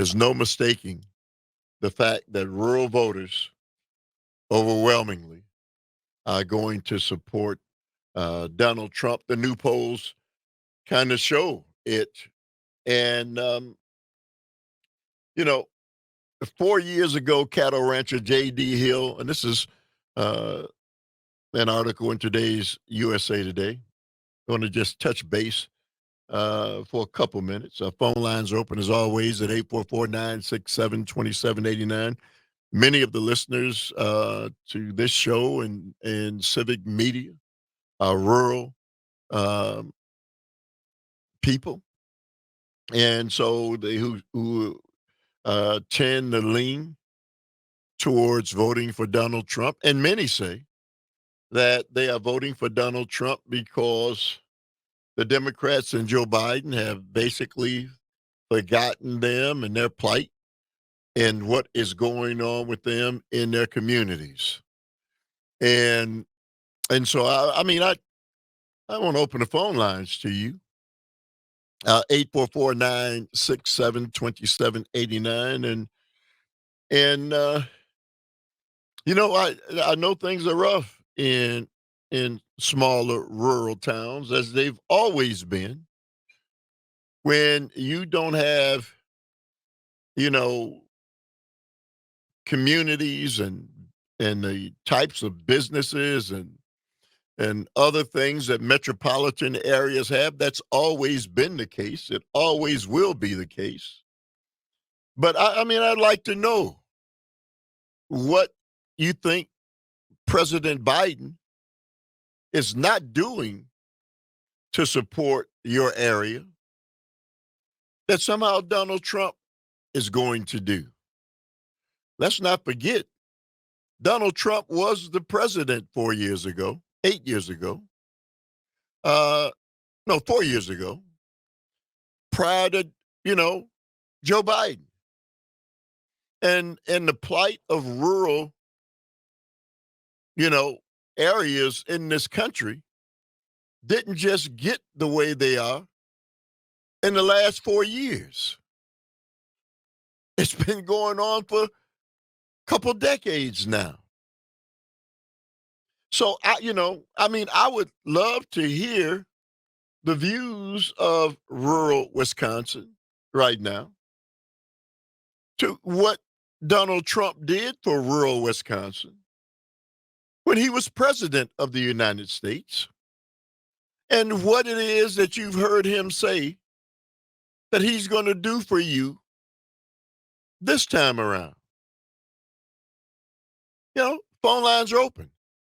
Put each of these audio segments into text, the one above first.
There's no mistaking the fact that rural voters overwhelmingly are going to support Donald Trump. The new polls kind of show it. And, you know, 4 years ago, cattle rancher J.D. Hill, and this is uh, an article in today's USA Today. Going to just touch base for a couple minutes. Phone lines are open as always at 844-967-2789. Many of the listeners to this show and civic media are rural um, people. And so they who tend to lean towards voting for Donald Trump. And many say that they are voting for Donald Trump because the Democrats and Joe Biden have basically forgotten them and their plight and what is going on with them in their communities. And so I want to open the phone lines to you. 844-967-2789. And I know things are rough in smaller rural towns, as they've always been. When you don't have, you know, communities and the types of businesses and other things that metropolitan areas have, that's always been the case. It always will be the case. But I'd like to know what you think President Biden is not doing to support your area that somehow Donald Trump is going to do. Let's not forget, Donald Trump was the president 4 years ago, 8 years ago. No, 4 years ago, prior to, Joe Biden. And the plight of rural, areas in this country didn't just get the way they are in the last 4 years. It's been going on for a couple decades now. So, I would love to hear the views of rural Wisconsin right now to what Donald Trump did for rural Wisconsin when he was president of the United States, and what it is that you've heard him say that he's going to do for you this time around. Phone lines are open.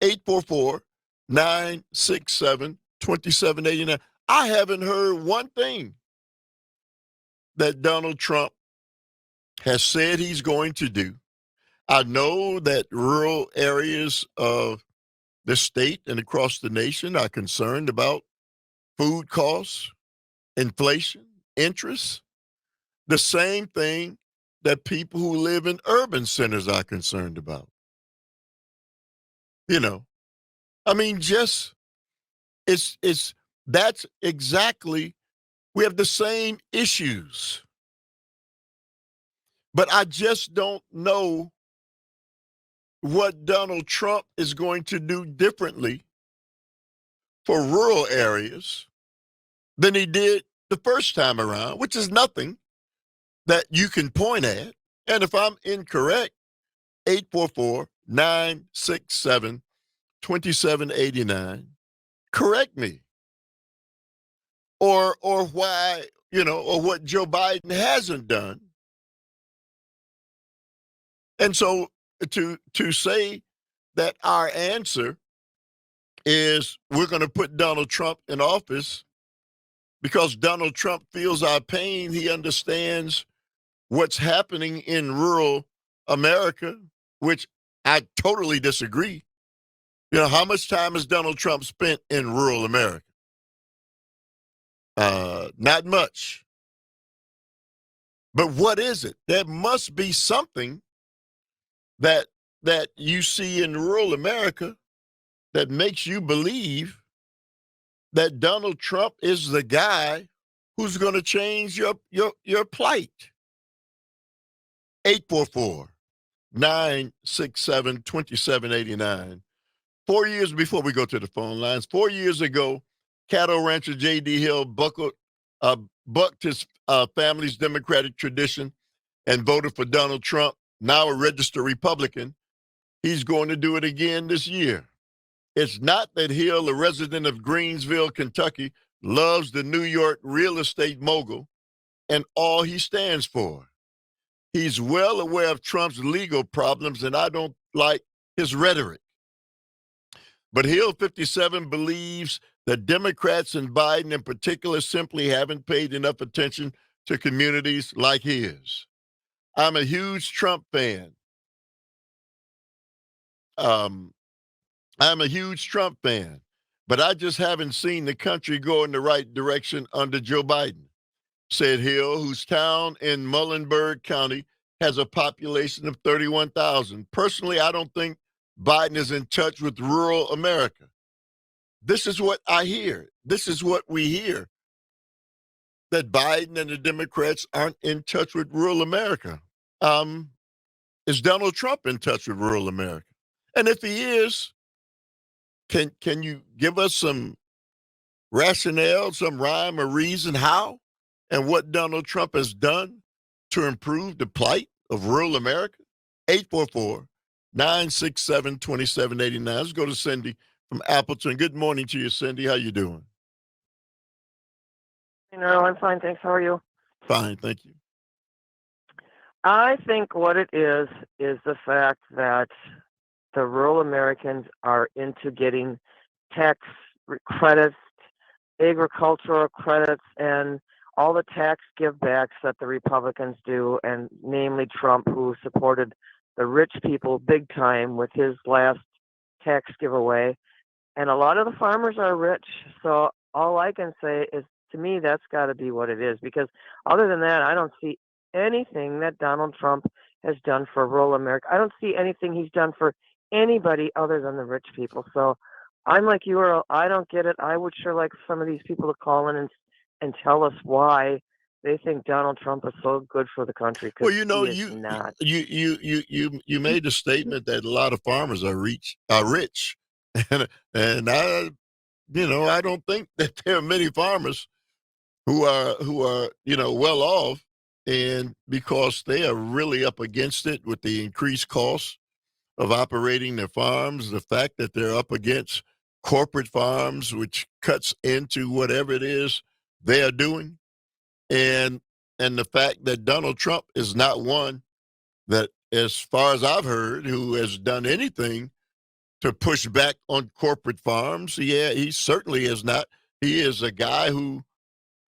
844-967-2789. I haven't heard one thing that Donald Trump has said he's going to do. I know that rural areas of the state and across the nation are concerned about food costs, inflation, interest, the same thing that people who live in urban centers are concerned about. That's exactly, we have the same issues. But I just don't know what Donald Trump is going to do differently for rural areas than he did the first time around, which is nothing that you can point at. And if I'm incorrect, 844-967-2789, correct me. Or why, or what Joe Biden hasn't done. And so to say that our answer is we're going to put Donald Trump in office because Donald Trump feels our pain, he understands what's happening in rural America, which I totally disagree. How much time has Donald Trump spent in rural America? Not much. But what is it? There must be something that you see in rural America that makes you believe that Donald Trump is the guy who's going to change your plight. 844-967-2789. 4 years before we go to the phone lines, 4 years ago, cattle rancher J.D. Hill bucked his family's Democratic tradition and voted for Donald Trump, now a registered Republican. He's going to do it again this year. It's not that Hill, a resident of Greensville, Kentucky, loves the New York real estate mogul and all he stands for. He's well aware of Trump's legal problems, and I don't like his rhetoric. But Hill 57 believes that Democrats and Biden in particular simply haven't paid enough attention to communities like his. I'm a huge Trump fan. I'm a huge Trump fan, but I just haven't seen the country go in the right direction under Joe Biden, said Hill, whose town in Muhlenberg County has a population of 31,000. Personally, I don't think Biden is in touch with rural America. This is what I hear. This is what we hear, that Biden and the Democrats aren't in touch with rural America. Is Donald Trump in touch with rural America? And if he is, can you give us some rationale, some rhyme or reason how and what Donald Trump has done to improve the plight of rural America? 844-967-2789. Let's go to Cindy from Appleton. Good morning to you, Cindy. How you doing? No, I'm fine, thanks. How are you? Fine, thank you. I think what it is the fact that the rural Americans are into getting tax credits, agricultural credits, and all the tax givebacks that the Republicans do, and namely Trump, who supported the rich people big time with his last tax giveaway. And a lot of the farmers are rich, so all I can say is, to me, that's got to be what it is, because other than that, I don't see anything that Donald Trump has done for rural America. I don't see anything he's done for anybody other than the rich people. So I'm like you, Earl. I don't get it. I would sure like some of these people to call in and tell us why they think Donald Trump is so good for the country, Well, because he is not. you made the statement that a lot of farmers are rich, and I don't think that there are many farmers who are well off, and because they are really up against it with the increased costs of operating their farms, the fact that they're up against corporate farms, which cuts into whatever it is they are doing, and the fact that Donald Trump is not one that, as far as I've heard, who has done anything to push back on corporate farms. Yeah, he certainly is not. He is a guy who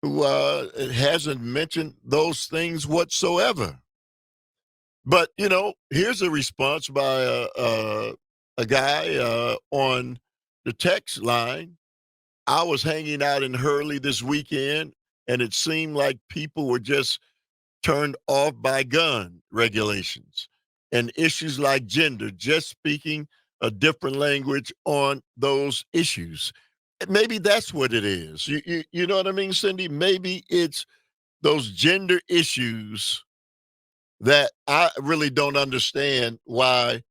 hasn't mentioned those things whatsoever. But here's a response by a guy on the text line. I was hanging out in Hurley this weekend, and it seemed like people were just turned off by gun regulations and issues like gender, just speaking a different language on those issues. Maybe that's what it is. You know what I mean, Cindy? Maybe it's those gender issues that I really don't understand why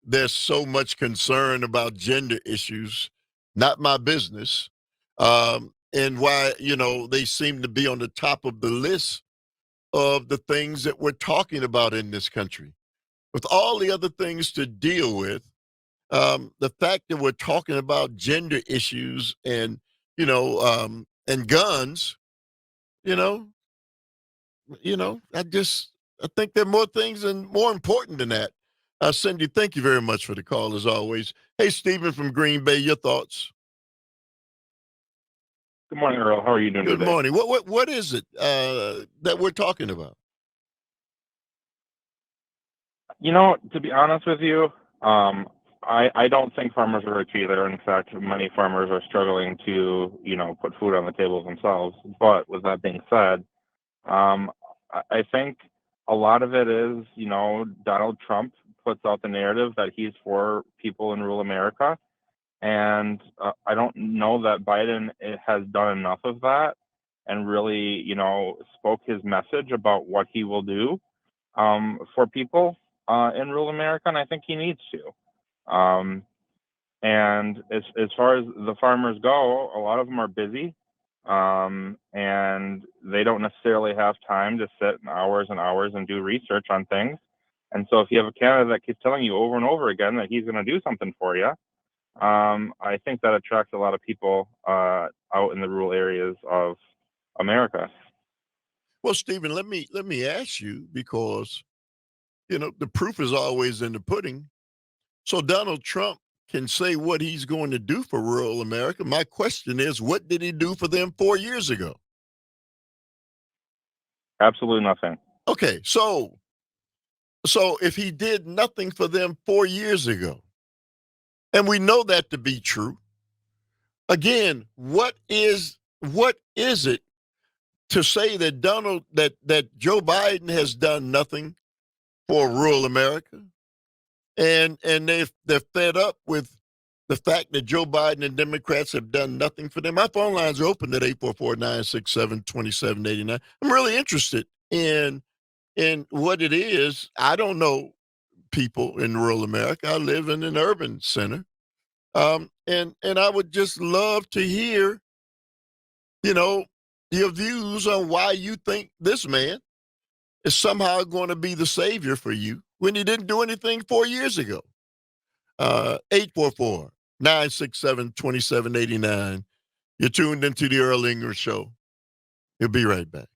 there's so much concern about gender issues. Not my business. And why, they seem to be on the top of the list of the things that we're talking about in this country. With all the other things to deal with, the fact that we're talking about gender issues and guns, you know, I think there are more things and more important than that. Cindy, thank you very much for the call as always. Hey, Stephen from Green Bay, your thoughts? Good morning, Earl. How are you doing Good today? morning. What is it that we're talking about? To be honest with you, I don't think farmers are rich either. In fact, many farmers are struggling to, put food on the table themselves. But with that being said, I think a lot of it is, Donald Trump puts out the narrative that he's for people in rural America. And I don't know that Biden has done enough of that and really, spoke his message about what he will do. for people in rural America, and I think he needs to. And as far as the farmers go, a lot of them are busy, and they don't necessarily have time to sit hours and hours and do research on things. And so, if you have a candidate that keeps telling you over and over again that he's going to do something for you, I think that attracts a lot of people out in the rural areas of America. Well, Stephen, let me ask you, because the proof is always in the pudding. So Donald Trump can say what he's going to do for rural America. My question is, what did he do for them 4 years ago? Absolutely nothing. Okay, so if he did nothing for them 4 years ago, and we know that to be true, again, what is it to say that that Joe Biden has done nothing for rural America, and they're fed up with the fact that Joe Biden and Democrats have done nothing for them? My phone lines are open at 844-967-2789. I'm really interested in what it is. I don't know people in rural America. I live in an urban center. And I would just love to hear, you know, your views on why you think this man is somehow going to be the savior for you when he didn't do anything 4 years ago. 844-967-2789. You're tuned into the Earl Ingram Show. We'll be right back.